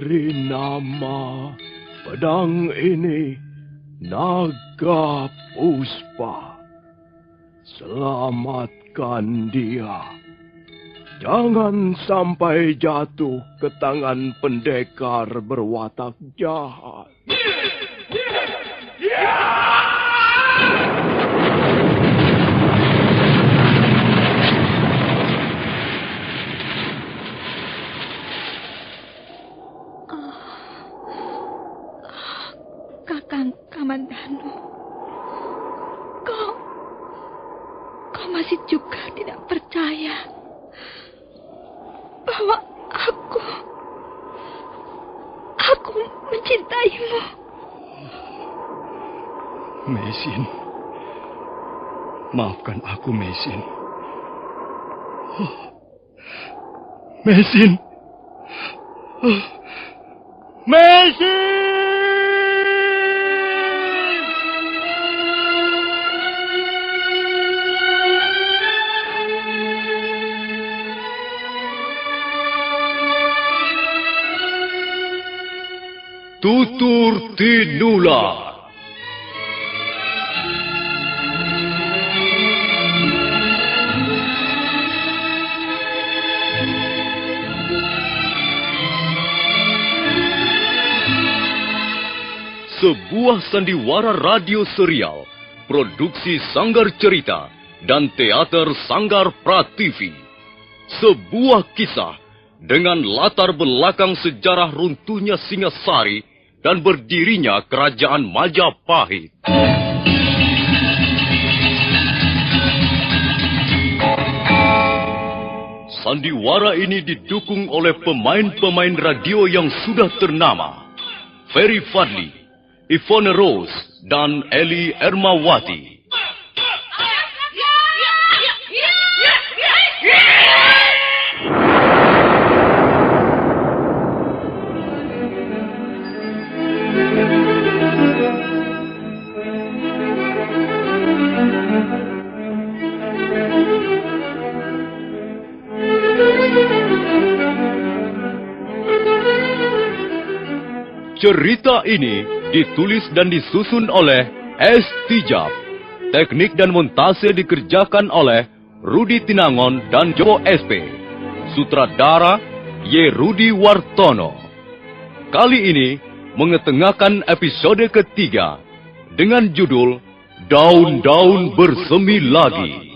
Beri nama pedang ini Naga Puspa. Selamatkan dia. Jangan sampai jatuh ke tangan pendekar berwatak jahat. Kakang Kamandanu, kau masih juga tidak percaya bahwa aku mencintaimu. Meisin, maafkan aku, Meisin. Meisin, Meisin. Tutur Tinular. Sebuah sandiwara radio serial, produksi Sanggar Cerita dan Teater Sanggar Prativi. Sebuah kisah dengan latar belakang sejarah runtuhnya Singasari dan berdirinya Kerajaan Majapahit. Sandiwara ini didukung oleh pemain-pemain radio yang sudah ternama. Ferry Fadli, Ivone Rose, dan Eli Ermawati. Cerita ini ditulis dan disusun oleh S. Tijab. Teknik dan montase dikerjakan oleh Rudi Tinangon dan Jo SP. Sutradara Y. Rudi Wartono. Kali ini mengetengahkan episode ketiga dengan judul Daun-Daun Bersemi Lagi.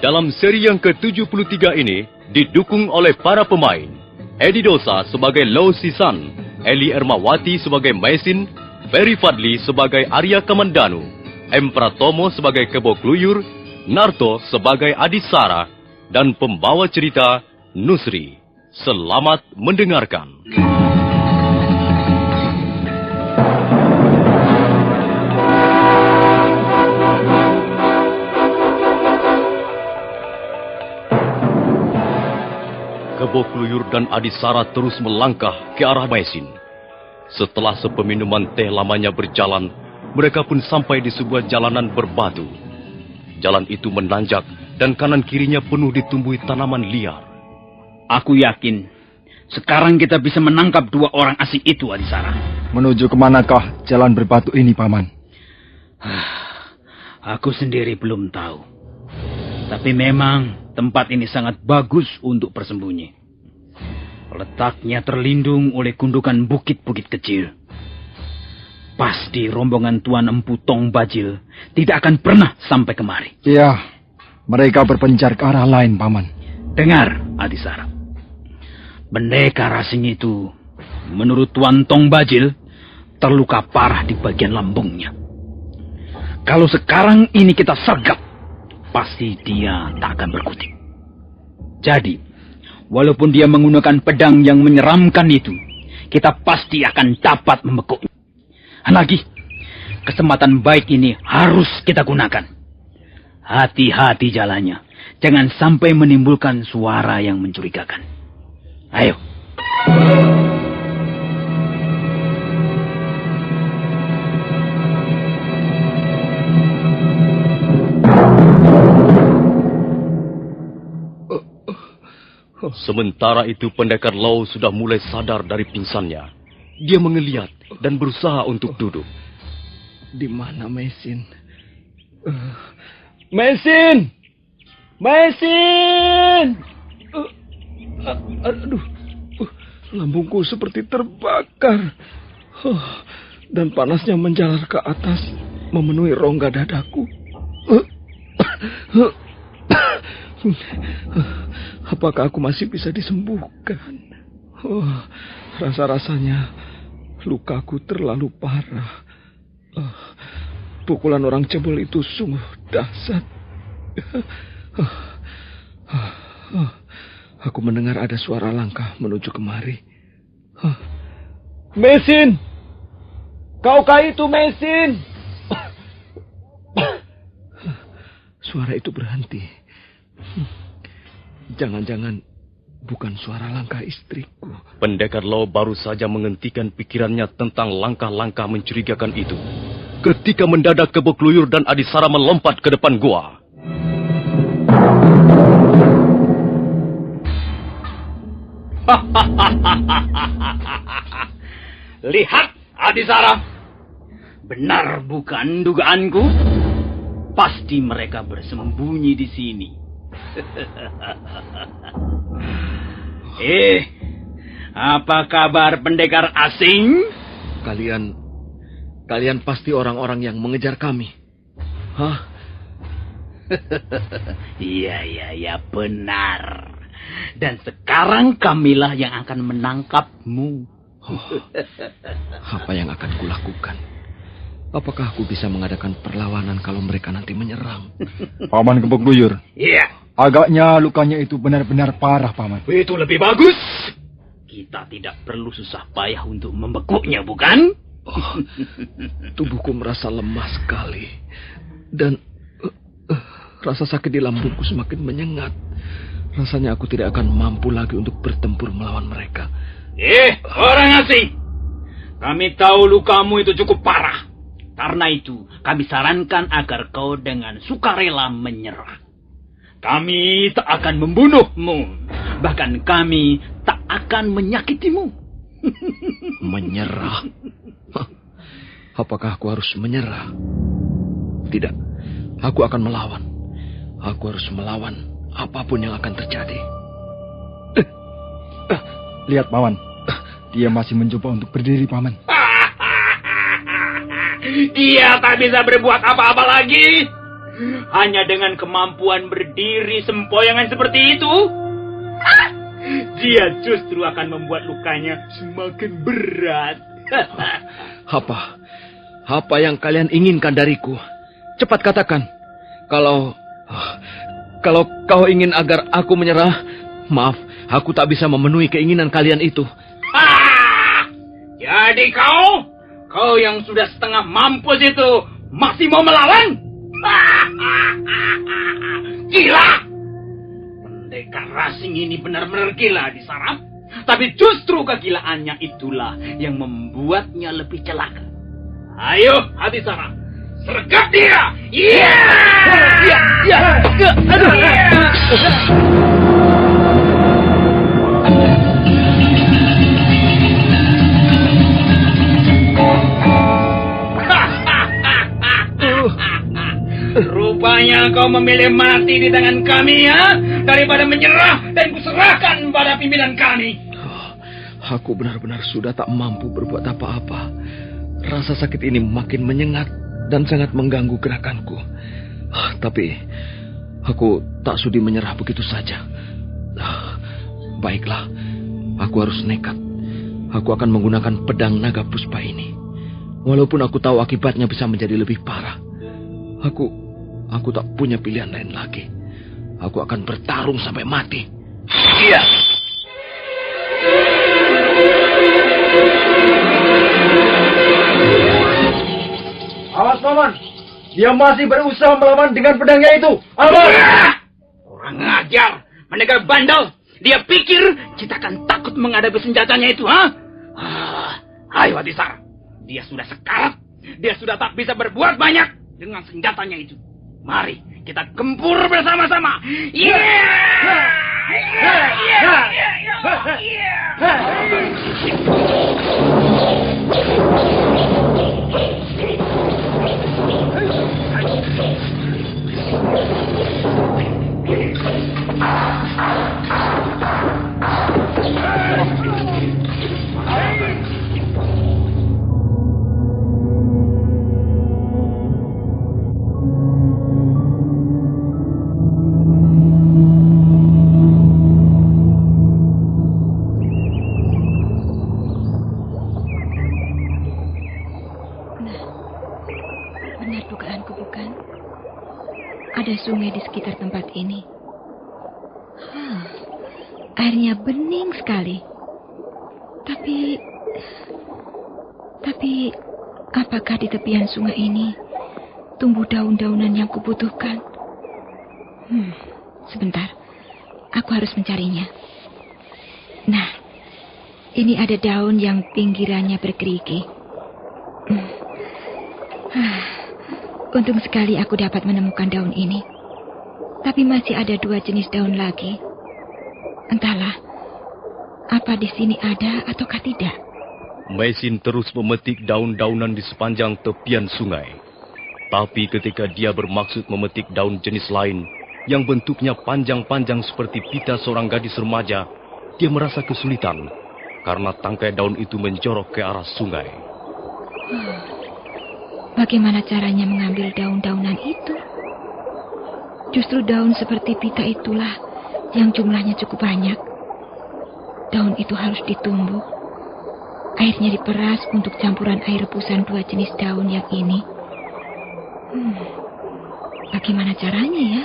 Dalam seri yang ke-73 ini didukung oleh para pemain. Edi Dosa sebagai Lo Sisan, Eli Ermawati sebagai Meisin, Ferry Fadli sebagai Arya Kamandanu, M. Pratomo sebagai Kebo Kluyur, Narto sebagai Adisara, dan pembawa cerita Nusri. Selamat mendengarkan. Kebo Kluyur dan Adisara terus melangkah ke arah Meisin. Setelah sepeminuman teh lamanya berjalan, mereka pun sampai di sebuah jalanan berbatu. Jalan itu menanjak dan kanan kirinya penuh ditumbuhi tanaman liar. Aku yakin sekarang kita bisa menangkap dua orang asing itu, Adisara. Menuju kemanakah jalan berbatu ini, Paman? Aku sendiri belum tahu. Tapi memang tempat ini sangat bagus untuk bersembunyi. Letaknya terlindung oleh gundukan bukit-bukit kecil. Pasti rombongan Tuan Empu Tong Bajil tidak akan pernah sampai kemari. Iya, mereka berpencar ke arah lain, Paman. Dengar, Adisara. Pendekar asing itu, menurut Tuan Tong Bajil, terluka parah di bagian lambungnya. Kalau sekarang ini kita sergap, pasti dia tak akan berkutik. Jadi, walaupun dia menggunakan pedang yang menyeramkan itu, kita pasti akan dapat membekuknya. Lagi, kesempatan baik ini harus kita gunakan. Hati-hati jalannya. Jangan sampai menimbulkan suara yang mencurigakan. Ayo. Sementara itu pendekar Lau sudah mulai sadar dari pingsannya. Dia mengeliat dan berusaha untuk duduk. Di mana Mesin? Mesin! Mesin! Aduh, lambungku seperti terbakar. Dan panasnya menjalar ke atas, memenuhi rongga dadaku. Apakah aku masih bisa disembuhkan? Rasa-rasanya lukaku terlalu parah. Pukulan orang cebol itu sungguh dahsyat. Aku mendengar ada suara langkah menuju kemari. Mesin! Kaukah itu Mesin? Suara itu berhenti. Jangan-jangan bukan suara langkah istriku. Pendekar Lau baru saja menghentikan pikirannya tentang langkah-langkah mencurigakan itu, ketika mendadak Kebo Kluyur dan Adisara melompat ke depan gua. Lihat, Adisara. Benar bukan dugaanku? Pasti mereka bersembunyi di sini. Apa kabar pendekar asing? Kalian pasti orang-orang yang mengejar kami. Hah? Iya, benar. Dan sekarang kamilah yang akan menangkapmu. Apa yang akan kulakukan? Apakah aku bisa mengadakan perlawanan kalau mereka nanti menyerang? Paman Kebo Kluyur. Iya. Agaknya lukanya itu benar-benar parah, Paman. Itu lebih bagus. Kita tidak perlu susah payah untuk membekuknya, bukan? Tubuhku merasa lemah sekali. Dan rasa sakit di lambungku semakin menyengat. Rasanya aku tidak akan mampu lagi untuk bertempur melawan mereka. Orang asing. Kami tahu lukamu itu cukup parah. Karena itu, kami sarankan agar kau dengan sukarela menyerah. Kami tak akan membunuhmu. Bahkan kami tak akan menyakitimu. Menyerah? Apakah aku harus menyerah? Tidak. Aku akan melawan. Aku harus melawan apapun yang akan terjadi. Lihat, Paman. Dia masih mencoba untuk berdiri, Paman. Dia tak bisa berbuat apa-apa lagi. Hanya dengan kemampuan berdiri sempoyangan seperti itu, dia justru akan membuat lukanya semakin berat. Apa yang kalian inginkan dariku? Cepat katakan. Kalau kau ingin agar aku menyerah, maaf, aku tak bisa memenuhi keinginan kalian itu. Jadi kau yang sudah setengah mampus itu masih mau melawan? Gila! Pendekar asing ini benar-benar gila Adisara. Tapi justru kegilaannya itulah yang membuatnya lebih celaka. Ayo Adisara, sergap dia! Iya! Aduh! Rupanya kau memilih mati di tangan kami, ya? Daripada menyerah dan kuserahkan pada pimpinan kami. Aku benar-benar sudah tak mampu berbuat apa-apa. Rasa sakit ini makin menyengat dan sangat mengganggu gerakanku. Tapi aku tak sudi menyerah begitu saja. Baiklah, aku harus nekat. Aku akan menggunakan pedang naga puspa ini. Walaupun aku tahu akibatnya bisa menjadi lebih parah. Aku tak punya pilihan lain lagi. Aku akan bertarung sampai mati. Iya. Awas, Paman. Dia masih berusaha melawan dengan pedangnya itu. Awas! Orang ngajar, pendekar bandel. Dia pikir kita akan takut menghadapi senjatanya itu, ha? Ayo, Adisara. Dia sudah sekarat. Dia sudah tak bisa berbuat banyak dengan senjatanya itu. Mari kita gempur bersama-sama. Yeah! Benar dugaanku, bukan? Ada sungai di sekitar tempat ini. Airnya bening sekali. Tapi, apakah di tepian sungai ini tumbuh daun-daunan yang kubutuhkan? Sebentar, aku harus mencarinya. Nah, ini ada daun yang pinggirannya bergerigi. Untung sekali aku dapat menemukan daun ini. Tapi masih ada 2 jenis daun lagi. Entahlah, apa di sini ada ataukah tidak? Maisin terus memetik daun-daunan di sepanjang tepian sungai. Tapi ketika dia bermaksud memetik daun jenis lain yang bentuknya panjang-panjang seperti pita seorang gadis remaja, dia merasa kesulitan karena tangkai daun itu menjorok ke arah sungai. Bagaimana caranya mengambil daun-daunan itu? Justru daun seperti pita itulah yang jumlahnya cukup banyak. Daun itu harus ditumbuk. Airnya diperas untuk campuran air rebusan 2 jenis daun yang ini. Bagaimana caranya ya?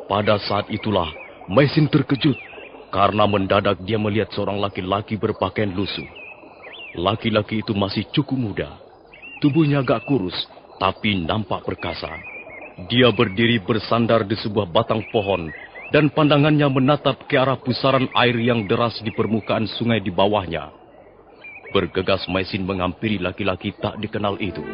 Pada saat itulah Maisin terkejut karena mendadak dia melihat seorang laki-laki berpakaian lusuh. Laki-laki itu masih cukup muda. Tubuhnya agak kurus, tapi nampak perkasa. Dia berdiri bersandar di sebuah batang pohon, dan pandangannya menatap ke arah pusaran air yang deras di permukaan sungai di bawahnya. Bergegas Maisin menghampiri laki-laki tak dikenal itu.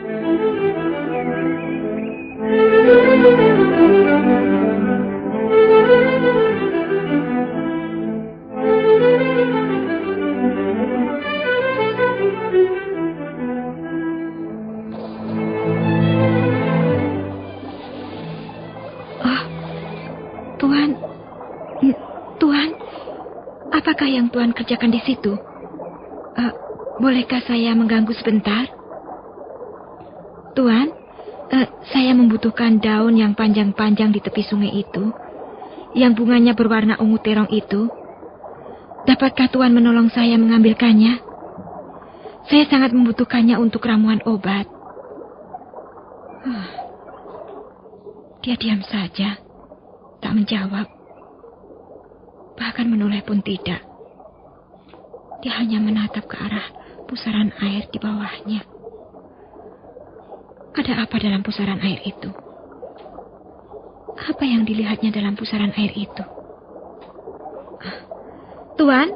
Apakah yang Tuan kerjakan di situ? Bolehkah saya mengganggu sebentar? Tuan, saya membutuhkan daun yang panjang-panjang di tepi sungai itu, yang bunganya berwarna ungu terong itu. Dapatkah Tuan menolong saya mengambilkannya? Saya sangat membutuhkannya untuk ramuan obat. Dia diam saja, tak menjawab. Bahkan menoleh pun tidak. Dia hanya menatap ke arah pusaran air di bawahnya. Ada apa dalam pusaran air itu? Apa yang dilihatnya dalam pusaran air itu? Tuan,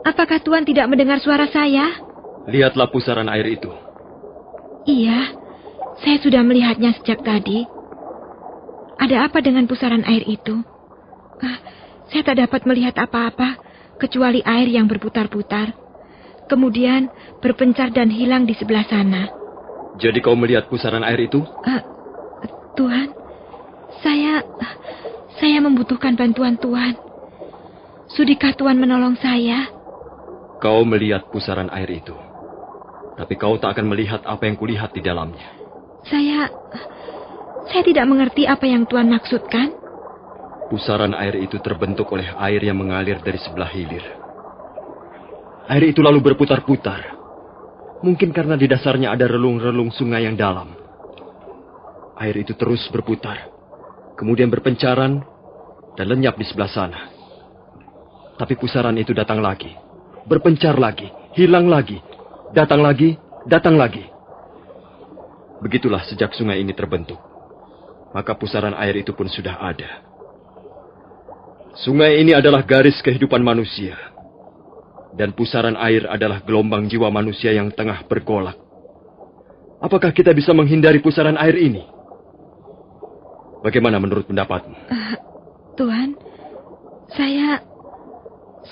apakah Tuan tidak mendengar suara saya? Lihatlah pusaran air itu. Iya, saya sudah melihatnya sejak tadi. Ada apa dengan pusaran air itu? Saya tak dapat melihat apa-apa kecuali air yang berputar-putar. Kemudian berpencar dan hilang di sebelah sana. Jadi kau melihat pusaran air itu? Tuan, saya membutuhkan bantuan Tuan. Sudikah Tuan menolong saya? Kau melihat pusaran air itu. Tapi kau tak akan melihat apa yang kulihat di dalamnya. Saya tidak mengerti apa yang Tuan maksudkan. Pusaran air itu terbentuk oleh air yang mengalir dari sebelah hilir. Air itu lalu berputar-putar. Mungkin karena di dasarnya ada relung-relung sungai yang dalam. Air itu terus berputar. Kemudian berpencaran dan lenyap di sebelah sana. Tapi pusaran itu datang lagi. Berpencar lagi. Hilang lagi. Datang lagi. Datang lagi. Begitulah sejak sungai ini terbentuk. Maka pusaran air itu pun sudah ada. Sungai ini adalah garis kehidupan manusia. Dan pusaran air adalah gelombang jiwa manusia yang tengah bergolak. Apakah kita bisa menghindari pusaran air ini? Bagaimana menurut pendapatmu? Tuan,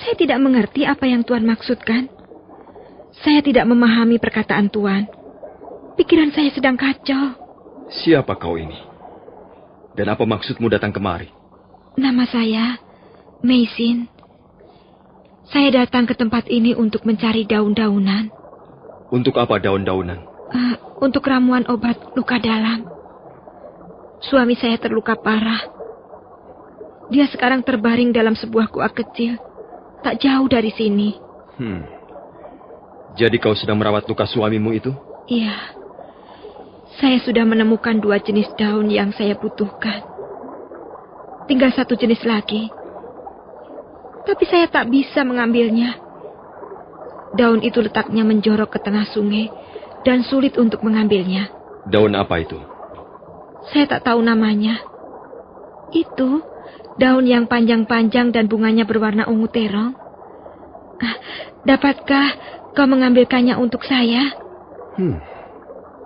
Saya tidak mengerti apa yang Tuan maksudkan. Saya tidak memahami perkataan Tuan. Pikiran saya sedang kacau. Siapa kau ini? Dan apa maksudmu datang kemari? Nama saya Maisin. Saya datang ke tempat ini untuk mencari daun-daunan. Untuk apa daun-daunan? Untuk ramuan obat luka dalam. Suami saya terluka parah. Dia sekarang terbaring dalam sebuah gua kecil, tak jauh dari sini. Jadi kau sedang merawat luka suamimu itu? Iya. Saya sudah menemukan 2 jenis daun yang saya butuhkan. Tinggal 1 jenis lagi. Tapi saya tak bisa mengambilnya. Daun itu letaknya menjorok ke tengah sungai dan sulit untuk mengambilnya. Daun apa itu? Saya tak tahu namanya. Itu daun yang panjang-panjang dan bunganya berwarna ungu terong. Dapatkah kau mengambilkannya untuk saya?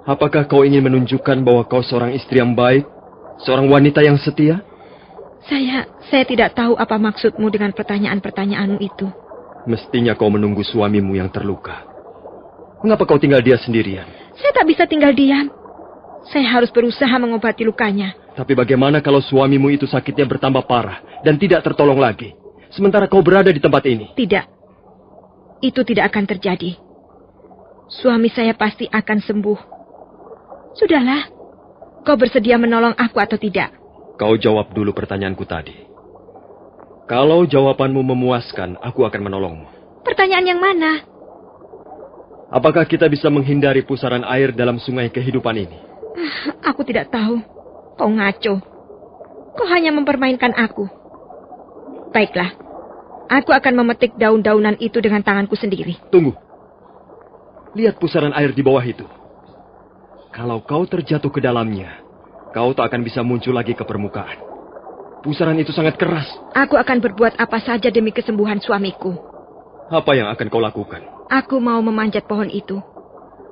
Apakah kau ingin menunjukkan bahwa kau seorang istri yang baik? Seorang wanita yang setia? Saya tidak tahu apa maksudmu dengan pertanyaan-pertanyaanmu itu. Mestinya kau menunggu suamimu yang terluka. Mengapa kau tinggal dia sendirian? Saya tak bisa tinggal diam. Saya harus berusaha mengobati lukanya. Tapi bagaimana kalau suamimu itu sakitnya bertambah parah dan tidak tertolong lagi? Sementara kau berada di tempat ini. Tidak. Itu tidak akan terjadi. Suami saya pasti akan sembuh. Sudahlah. Kau bersedia menolong aku atau tidak? Kau jawab dulu pertanyaanku tadi. Kalau jawabanmu memuaskan, aku akan menolongmu. Pertanyaan yang mana? Apakah kita bisa menghindari pusaran air dalam sungai kehidupan ini? Aku tidak tahu. Kau ngaco. Kau hanya mempermainkan aku. Baiklah. Aku akan memetik daun-daunan itu dengan tanganku sendiri. Tunggu. Lihat pusaran air di bawah itu. Kalau kau terjatuh ke dalamnya, kau tak akan bisa muncul lagi ke permukaan. Pusaran itu sangat keras. Aku akan berbuat apa saja demi kesembuhan suamiku. Apa yang akan kau lakukan? Aku mau memanjat pohon itu.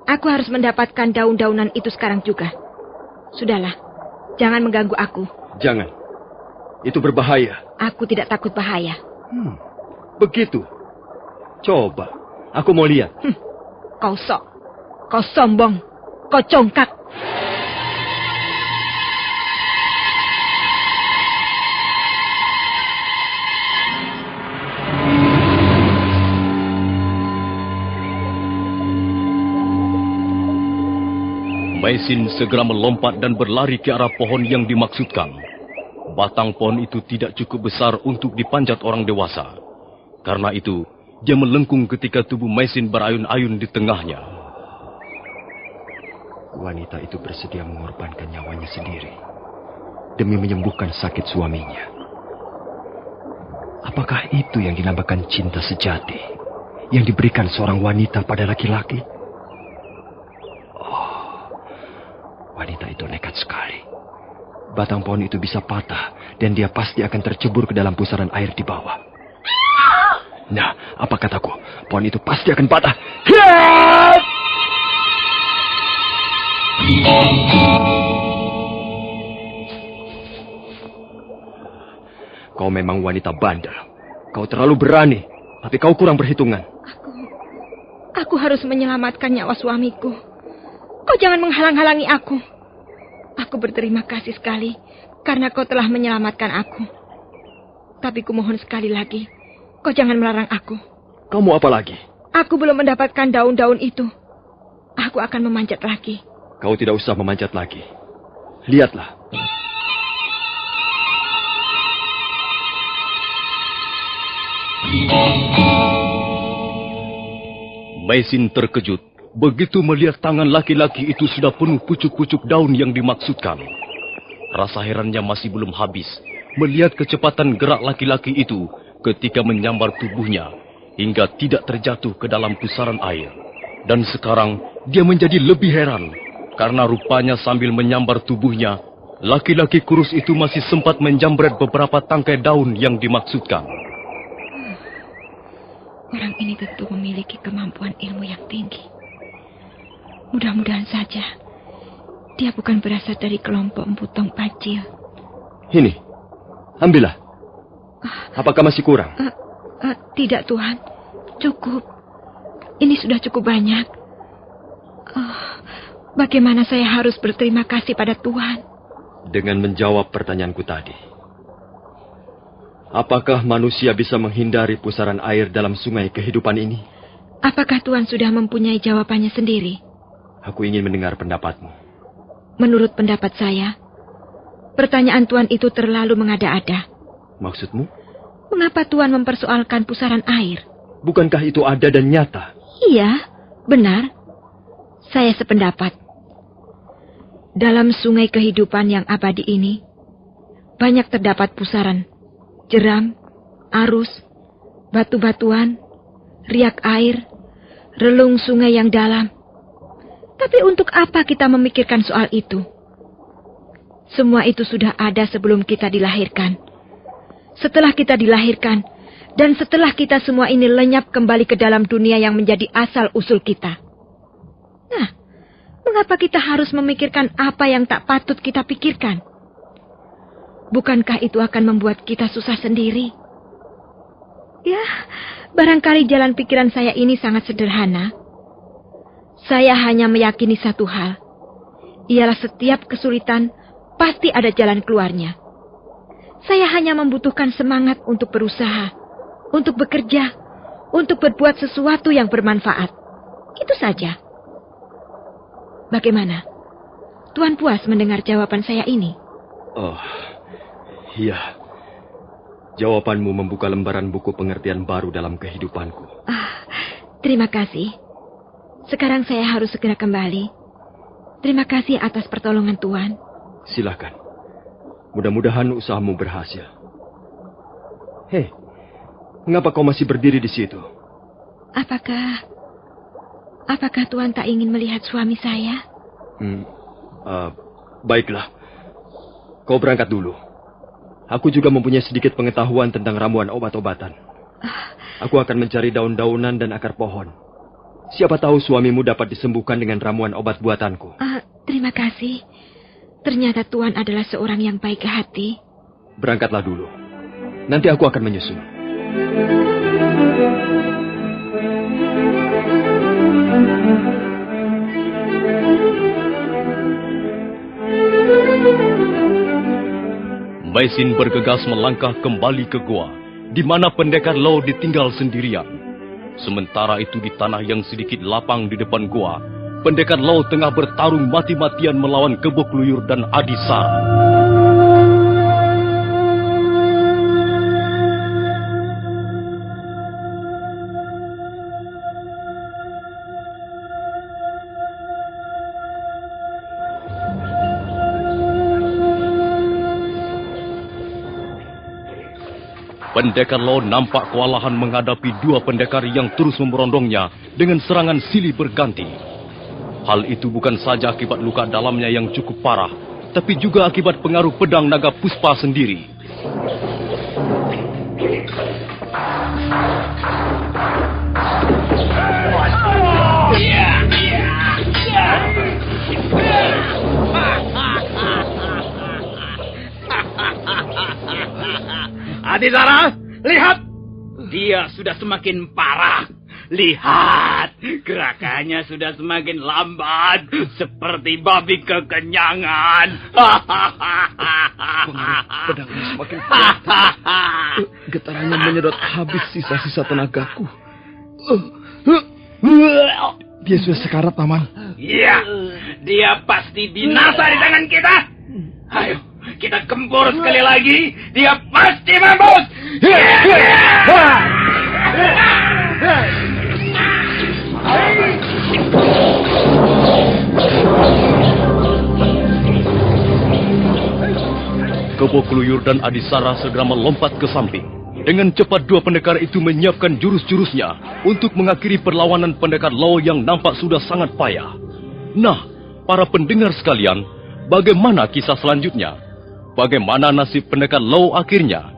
Aku harus mendapatkan daun-daunan itu sekarang juga. Sudahlah, jangan mengganggu aku. Jangan. Itu berbahaya. Aku tidak takut bahaya. Begitu. Coba, aku mau lihat. Kau sok. Kau sombong. Kau congkak. Maisin segera melompat dan berlari ke arah pohon yang dimaksudkan. Batang pohon itu tidak cukup besar untuk dipanjat orang dewasa. Karena itu, dia melengkung ketika tubuh Maisin berayun-ayun di tengahnya. Wanita itu bersedia mengorbankan nyawanya sendiri demi menyembuhkan sakit suaminya. Apakah itu yang dinamakan cinta sejati yang diberikan seorang wanita pada laki-laki? Wanita itu nekat sekali. Batang pohon itu bisa patah dan dia pasti akan tercebur ke dalam pusaran air di bawah. Nah, apa kataku? Pohon itu pasti akan patah. Kau memang wanita bandel. Kau terlalu berani, tapi kau kurang perhitungan. Aku harus menyelamatkan nyawa suamiku. Kau jangan menghalang-halangi aku. Aku berterima kasih sekali karena kau telah menyelamatkan aku. Tapi kumohon sekali lagi, kau jangan melarang aku. Kamu apa lagi? Aku belum mendapatkan daun-daun itu. Aku akan memanjat lagi. Kau tidak usah memanjat lagi. Lihatlah. Maisin terkejut begitu melihat tangan laki-laki itu sudah penuh pucuk-pucuk daun yang dimaksudkan. Rasa herannya masih belum habis melihat kecepatan gerak laki-laki itu ketika menyambar tubuhnya hingga tidak terjatuh ke dalam pusaran air. Dan sekarang dia menjadi lebih heran karena rupanya sambil menyambar tubuhnya, laki-laki kurus itu masih sempat menjambret beberapa tangkai daun yang dimaksudkan. Orang ini tentu memiliki kemampuan ilmu yang tinggi. Mudah-mudahan saja dia bukan berasal dari kelompok Empu Tong Pacil. Ini, ambillah. Apakah masih kurang? Tidak, Tuhan. Cukup. Ini sudah cukup banyak. Bagaimana saya harus berterima kasih pada Tuhan? Dengan menjawab pertanyaanku tadi, apakah manusia bisa menghindari pusaran air dalam sungai kehidupan ini? Apakah Tuhan sudah mempunyai jawabannya sendiri? Aku ingin mendengar pendapatmu. Menurut pendapat saya, pertanyaan Tuhan itu terlalu mengada-ada. Maksudmu? Mengapa Tuhan mempersoalkan pusaran air? Bukankah itu ada dan nyata? Iya, benar. Saya sependapat. Dalam sungai kehidupan yang abadi ini, banyak terdapat pusaran, jeram, arus, batu-batuan, riak air, relung sungai yang dalam. Tapi untuk apa kita memikirkan soal itu? Semua itu sudah ada sebelum kita dilahirkan. Setelah kita dilahirkan, dan setelah kita semua ini lenyap kembali ke dalam dunia yang menjadi asal-usul kita. Nah, mengapa kita harus memikirkan apa yang tak patut kita pikirkan? Bukankah itu akan membuat kita susah sendiri? Ya, barangkali jalan pikiran saya ini sangat sederhana. Saya hanya meyakini satu hal. Ialah setiap kesulitan pasti ada jalan keluarnya. Saya hanya membutuhkan semangat untuk berusaha, untuk bekerja, untuk berbuat sesuatu yang bermanfaat. Itu saja. Bagaimana? Tuhan puas mendengar jawaban saya ini? Oh, iya. Jawabanmu membuka lembaran buku pengertian baru dalam kehidupanku. Terima kasih. Sekarang saya harus segera kembali. Terima kasih atas pertolongan Tuhan. Silakan. Mudah-mudahan usahamu berhasil. Hei, mengapa kau masih berdiri di situ? Apakah Tuhan tak ingin melihat suami saya? Baiklah. Kau berangkat dulu. Aku juga mempunyai sedikit pengetahuan tentang ramuan obat-obatan. Aku akan mencari daun-daunan dan akar pohon. Siapa tahu suamimu dapat disembuhkan dengan ramuan obat buatanku. Terima kasih. Ternyata Tuhan adalah seorang yang baik hati. Berangkatlah dulu. Nanti aku akan menyusul. Maisin bergegas melangkah kembali ke gua, di mana pendekar Lau ditinggal sendirian. Sementara itu di tanah yang sedikit lapang di depan gua, pendekar Lau tengah bertarung mati-matian melawan Kebo Kluyur dan Adisara. Pendekar Lau nampak kewalahan menghadapi dua pendekar yang terus memberondongnya dengan serangan silih berganti. Hal itu bukan saja akibat luka dalamnya yang cukup parah, tapi juga akibat pengaruh pedang naga puspa sendiri. Adisara, lihat! Dia sudah semakin parah. Lihat, gerakannya sudah semakin lambat, seperti babi kekenyangan. Pedangnya semakin kuat. Getarannya menyedot habis sisa-sisa tenagaku. Dia sudah sekarat, Paman. Iya, dia pasti binasa di tangan kita. Ayo, kita gempur sekali lagi. Dia pasti mampus. Kebo Kluyur dan Adisara segera melompat ke samping. Dengan cepat dua pendekar itu menyiapkan jurus-jurusnya untuk mengakhiri perlawanan pendekar Lau yang nampak sudah sangat payah. Nah, para pendengar sekalian, bagaimana kisah selanjutnya? Bagaimana nasib pendekar Lau akhirnya?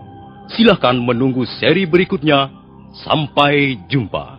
Silakan menunggu seri berikutnya. Sampai jumpa.